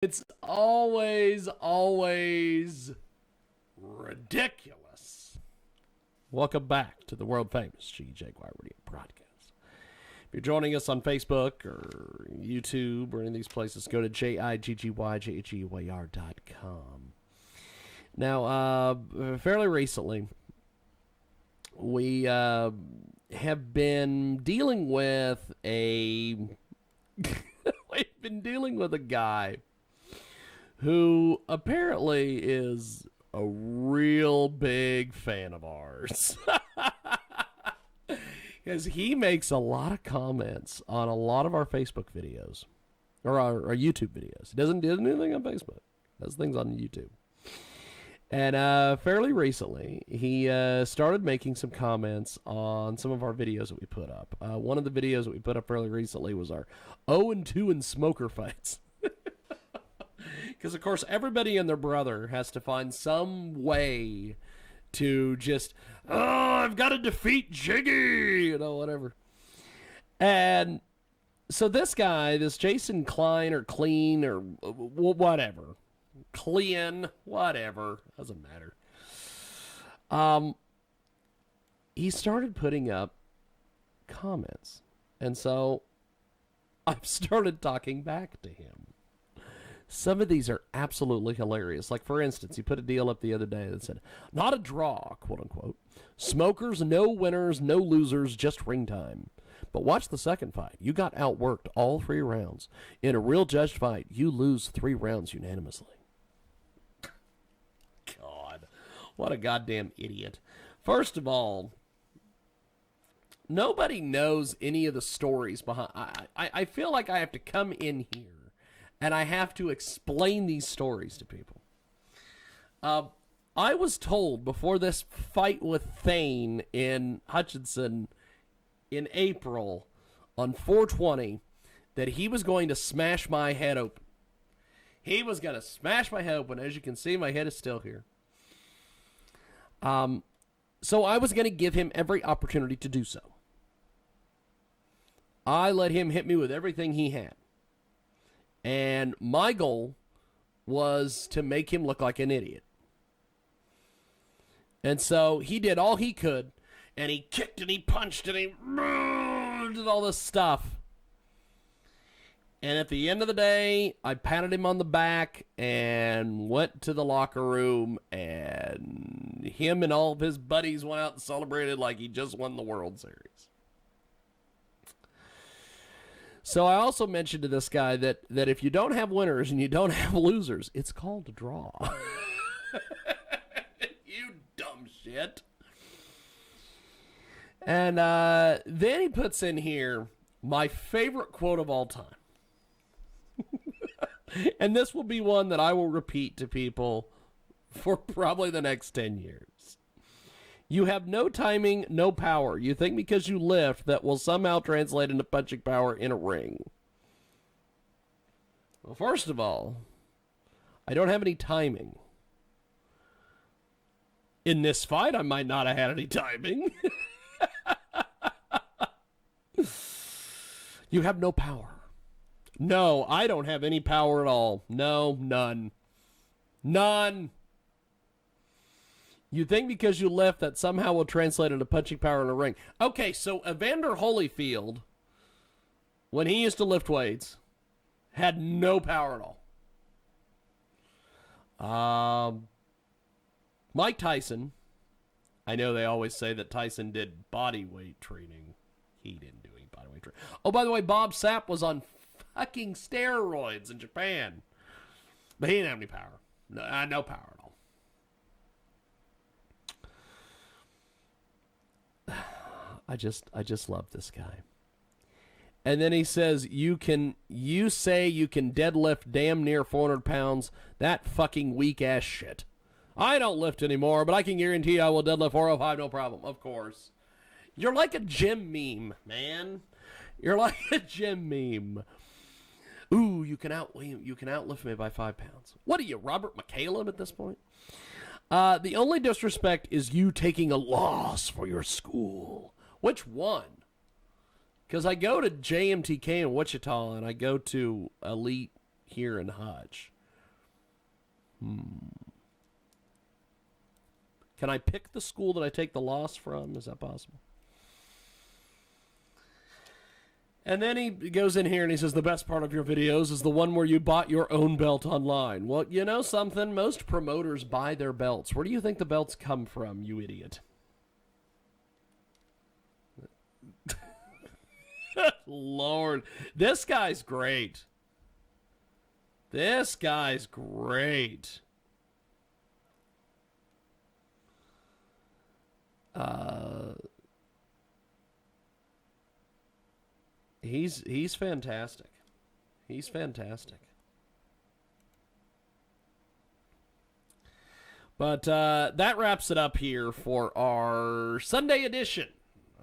It's always ridiculous. Welcome back to the world famous Jiggy Jaguar radio broadcast. If you're joining us on Facebook or YouTube or any of these places, go to JIGGYJGYR.com. Now, fairly recently, we have been dealing with a guy who apparently is a real big fan of ours. Because he makes a lot of comments on a lot of our Facebook videos, or our YouTube videos. He doesn't do anything on Facebook. He does things on YouTube. And fairly recently, he started making some comments on some of our videos that we put up. One of the videos that we put up fairly recently was our 0-2 in smoker fights. Because, of course, everybody and their brother has to find some way to just, I've got to defeat Jiggy, whatever. And so this guy, this Jason Klein or Clean or whatever, Clean, whatever, doesn't matter. He started putting up comments. And so I've started talking back to him. Some of these are absolutely hilarious. Like, for instance, he put a deal up the other day that said, not a draw, quote unquote. Smokers, no winners, no losers, just ring time. But watch the second fight. You got outworked all 3 rounds. In a real judged fight, you lose 3 rounds unanimously. God, what a goddamn idiot. First of all, nobody knows any of the stories behind. I feel like I have to come in here and I have to explain these stories to people. I was told before this fight with Thane in Hutchinson in April on 420 that he was going to smash my head open. He was going to smash my head open. As you can see, my head is still here. So I was going to give him every opportunity to do so. I let him hit me with everything he had. And my goal was to make him look like an idiot. And so he did all he could, and he kicked and he punched and he did all this stuff. And at the end of the day, I patted him on the back and went to the locker room, and him and all of his buddies went out and celebrated like he just won the World Series. So I also mentioned to this guy that if you don't have winners and you don't have losers, it's called a draw. You dumb shit. And then he puts in here my favorite quote of all time. And this will be one that I will repeat to people for probably the next 10 years. You have no timing, no power. You think because you lift that will somehow translate into punching power in a ring. Well, first of all, I don't have any timing. In this fight, I might not have had any timing. You have no power. No, I don't have any power at all. No, none. None. You think because you lift that somehow will translate into punching power in a ring. Okay, so Evander Holyfield, when he used to lift weights, had no power at all. Mike Tyson, I know they always say that Tyson did body weight training. He didn't do any body weight training. Oh, by the way, Bob Sapp was on fucking steroids in Japan. But he didn't have any power. No power at all. I just love this guy. And then he says, you say you can deadlift damn near 400 pounds. That fucking weak ass shit. I don't lift anymore, but I can guarantee I will deadlift 405, no problem. Of course. You're like a gym meme, man. You're like a gym meme. Ooh, you can outlift me by 5 pounds. What are you, Robert McCallum at this point? The only disrespect is you taking a loss for your school. Which one? Because I go to JMTK in Wichita and I go to Elite here in Hutch. Can I pick the school that I take the loss from? Is that possible? And then he goes in here and he says, the best part of your videos is the one where you bought your own belt online. Well, you know something? Most promoters buy their belts. Where do you think the belts come from, you idiot? Lord, this guy's great. This guy's great. He's fantastic. He's fantastic. But that wraps it up here for our Sunday edition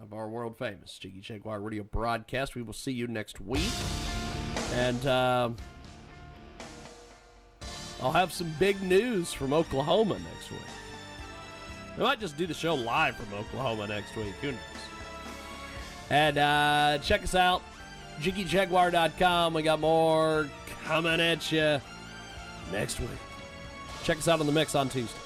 of our world famous Jiggy Jaguar radio broadcast. We will see you next week. And I'll have some big news from Oklahoma next week. We might just do the show live from Oklahoma next week. Who knows? And check us out, JiggyJaguar.com. We got more coming at you next week. Check us out on the mix on Tuesday.